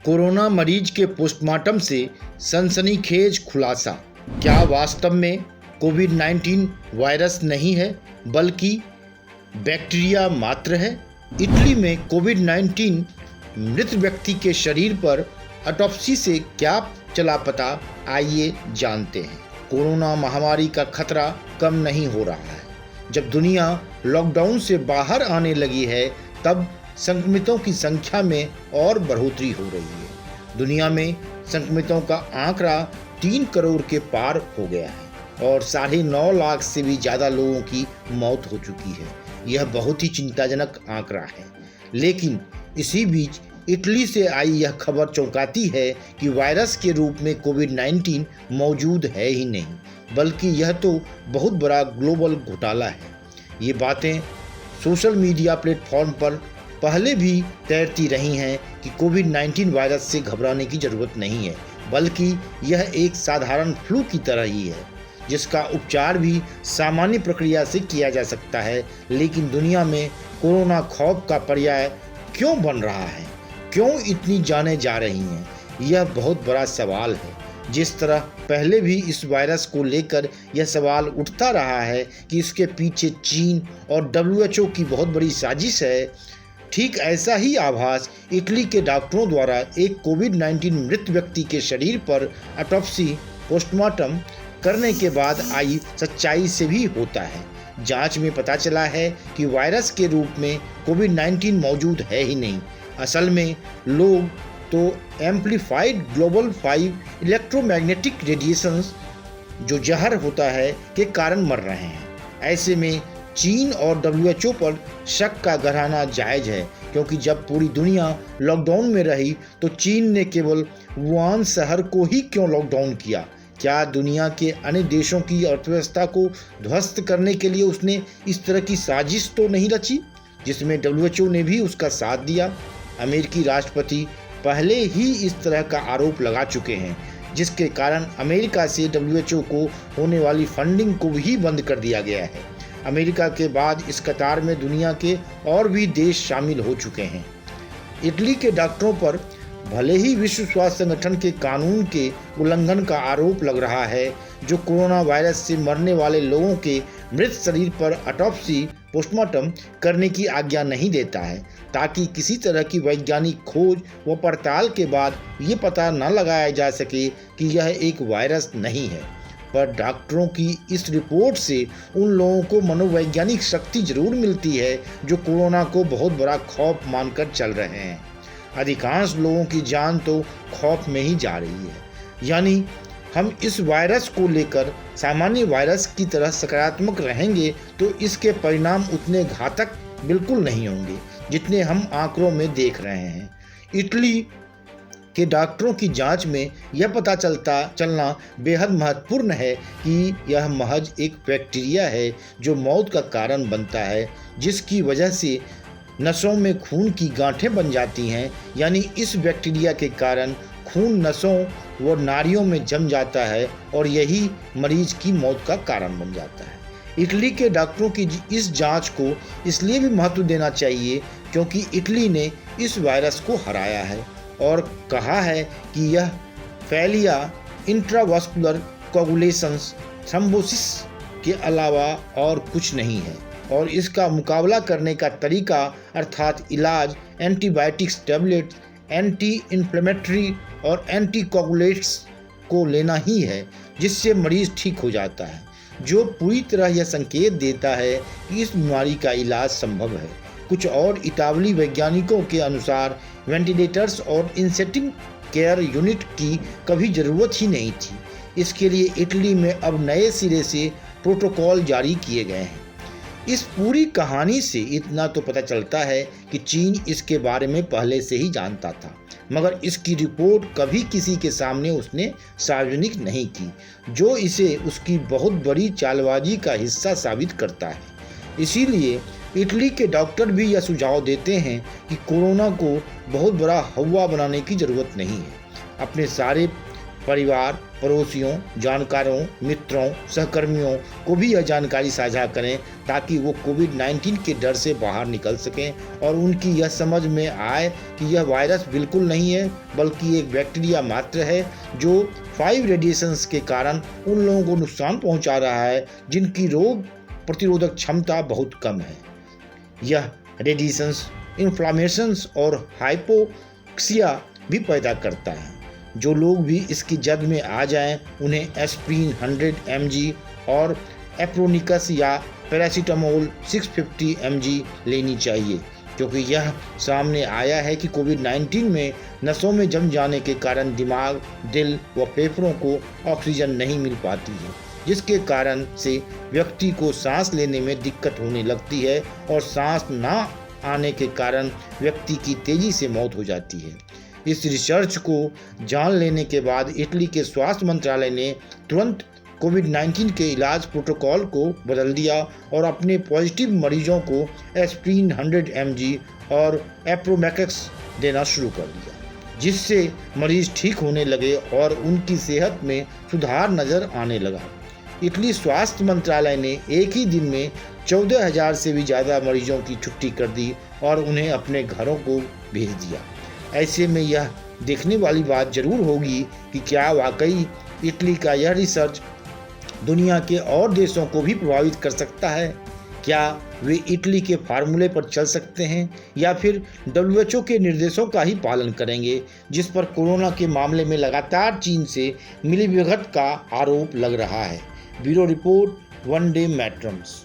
Corona मरीज के postmortem से सनसनीखेज खुलासा। क्या वास्तव में कोविड-19 वायरस नहीं है बल्कि बैक्टीरिया मात्र है? इटली में कोविड-19 मृत व्यक्ति के शरीर पर ऑटोप्सी से क्या चला पता, आइए जानते हैं। कोरोना महामारी का खतरा कम नहीं हो रहा है। जब दुनिया लॉकडाउन से बाहर आने लगी है तब संक्रमितों की संख्या में और बढ़ोतरी हो रही है। दुनिया में संक्रमितों का आंकड़ा 3 करोड़ के पार हो गया है और 9.5 लाख से भी ज़्यादा लोगों की मौत हो चुकी है। यह बहुत ही चिंताजनक आंकड़ा है। लेकिन इसी बीच इटली से आई यह खबर चौंकाती है कि वायरस के रूप में कोविड-19 मौजूद है ही नहीं, बल्कि यह तो बहुत बड़ा ग्लोबल घोटाला है। ये बातें सोशल मीडिया प्लेटफॉर्म पर पहले भी तैरती रही हैं कि कोविड-19 वायरस से घबराने की ज़रूरत नहीं है, बल्कि यह एक साधारण फ्लू की तरह ही है जिसका उपचार भी सामान्य प्रक्रिया से किया जा सकता है। लेकिन दुनिया में कोरोना खौफ का पर्याय क्यों बन रहा है? क्यों इतनी जानें जा रही हैं? यह बहुत बड़ा सवाल है। जिस तरह पहले भी इस वायरस को लेकर यह सवाल उठता रहा है कि इसके पीछे चीन और WHO की बहुत बड़ी साजिश है, ठीक ऐसा ही आभास इटली के डॉक्टरों द्वारा एक कोविड-19 मृत व्यक्ति के शरीर पर ऑटोप्सी पोस्टमार्टम करने के बाद आई सच्चाई से भी होता है। जांच में पता चला है कि वायरस के रूप में कोविड-19 मौजूद है ही नहीं। असल में लोग तो एम्प्लीफाइड ग्लोबल 5 इलेक्ट्रोमैग्नेटिक रेडिएशंस जो जहर होता है के कारण मर रहे हैं। ऐसे में चीन और WHO पर शक का गहराना जायज़ है, क्योंकि जब पूरी दुनिया लॉकडाउन में रही तो चीन ने केवल वुहान शहर को ही क्यों लॉकडाउन किया? क्या दुनिया के अन्य देशों की अर्थव्यवस्था को ध्वस्त करने के लिए उसने इस तरह की साजिश तो नहीं रची, जिसमें WHO ने भी उसका साथ दिया? अमेरिकी राष्ट्रपति पहले ही इस तरह का आरोप लगा चुके हैं, जिसके कारण अमेरिका से WHO को होने वाली फंडिंग को भी बंद कर दिया गया है। अमेरिका के बाद इस कतार में दुनिया के और भी देश शामिल हो चुके हैं। इटली के डॉक्टरों पर भले ही विश्व स्वास्थ्य संगठन के कानून के उल्लंघन का आरोप लग रहा है, जो कोरोना वायरस से मरने वाले लोगों के मृत शरीर पर ऑटोप्सी पोस्टमार्टम करने की आज्ञा नहीं देता है, ताकि किसी तरह की वैज्ञानिक खोज व पड़ताल के बाद ये पता न लगाया जा सके कि यह एक वायरस नहीं है। पर डॉक्टरों की इस रिपोर्ट से उन लोगों को मनोवैज्ञानिक शक्ति जरूर मिलती है जो कोरोना को बहुत बड़ा खौफ मानकर चल रहे हैं। अधिकांश लोगों की जान तो खौफ में ही जा रही है। यानी हम इस वायरस को लेकर सामान्य वायरस की तरह सकारात्मक रहेंगे तो इसके परिणाम उतने घातक बिल्कुल नहीं होंगे जितने हम आंकड़ों में देख रहे हैं। इटली के डॉक्टरों की जांच में यह पता चलना बेहद महत्वपूर्ण है कि यह महज एक बैक्टीरिया है जो मौत का कारण बनता है, जिसकी वजह से नसों में खून की गांठें बन जाती हैं। यानी इस बैक्टीरिया के कारण खून नसों व नाड़ियों में जम जाता है और यही मरीज की मौत का कारण बन जाता है। इटली के डॉक्टरों की इस जांच को इसलिए भी महत्व देना चाहिए क्योंकि इटली ने इस वायरस को हराया है और कहा है कि यह फैलिया इंट्रावास्कुलर कोगुलेशंस थ्रोम्बोसिस के अलावा और कुछ नहीं है और इसका मुकाबला करने का तरीका अर्थात इलाज एंटीबायोटिक्स, टैबलेट्स, एंटी इन्फ्लेमेटरी और एंटीकोगुलेंट्स को लेना ही है, जिससे मरीज ठीक हो जाता है, जो पूरी तरह यह संकेत देता है कि इस बीमारी का इलाज संभव है। कुछ और इतालवी वैज्ञानिकों के अनुसार वेंटिलेटर्स और इंटेंसिव केयर यूनिट की कभी ज़रूरत ही नहीं थी। इसके लिए इटली में अब नए सिरे से प्रोटोकॉल जारी किए गए हैं। इस पूरी कहानी से इतना तो पता चलता है कि चीन इसके बारे में पहले से ही जानता था, मगर इसकी रिपोर्ट कभी किसी के सामने उसने सार्वजनिक नहीं की, जो इसे उसकी बहुत बड़ी चालबाजी का हिस्सा साबित करता है। इसीलिए इटली के डॉक्टर भी यह सुझाव देते हैं कि कोरोना को बहुत बड़ा हवा बनाने की ज़रूरत नहीं है। अपने सारे परिवार, पड़ोसियों, जानकारों, मित्रों, सहकर्मियों को भी यह जानकारी साझा करें ताकि वो कोविड-19 के डर से बाहर निकल सकें और उनकी यह समझ में आए कि यह वायरस बिल्कुल नहीं है बल्कि एक बैक्टीरिया मात्र है जो 5 रेडिएशंस के कारण उन लोगों को नुकसान पहुंचा रहा है जिनकी रोग प्रतिरोधक क्षमता बहुत कम है। यह रेडिएशंस इन्फ्लामेशंस और हाइपोक्सिया भी पैदा करता है। जो लोग भी इसकी जद में आ जाएं, उन्हें एस्प्रिन 100 mg और एप्रोनिकस या पैरासीटामोल 650 mg लेनी चाहिए, क्योंकि यह सामने आया है कि कोविड-19 में नसों में जम जाने के कारण दिमाग, दिल व फेफड़ों को ऑक्सीजन नहीं मिल पाती है, जिसके कारण से व्यक्ति को सांस लेने में दिक्कत होने लगती है और सांस ना आने के कारण व्यक्ति की तेजी से मौत हो जाती है। इस रिसर्च को जान लेने के बाद इटली के स्वास्थ्य मंत्रालय ने तुरंत कोविड-19 के इलाज प्रोटोकॉल को बदल दिया और अपने पॉजिटिव मरीजों को एस्प्रिन 100 mg और एप्रोमैक्स देना शुरू कर दिया, जिससे मरीज ठीक होने लगे और उनकी सेहत में सुधार नजर आने लगा। इटली स्वास्थ्य मंत्रालय ने एक ही दिन में 14,000 से भी ज़्यादा मरीजों की छुट्टी कर दी और उन्हें अपने घरों को भेज दिया। ऐसे में यह देखने वाली बात जरूर होगी कि क्या वाकई इटली का यह रिसर्च दुनिया के और देशों को भी प्रभावित कर सकता है। क्या वे इटली के फार्मूले पर चल सकते हैं या फिर WHO के निर्देशों का ही पालन करेंगे, जिस पर कोरोना के मामले में लगातार चीन से मिलीभगत का आरोप लग रहा है। Bureau report, one day मैट्रम्स।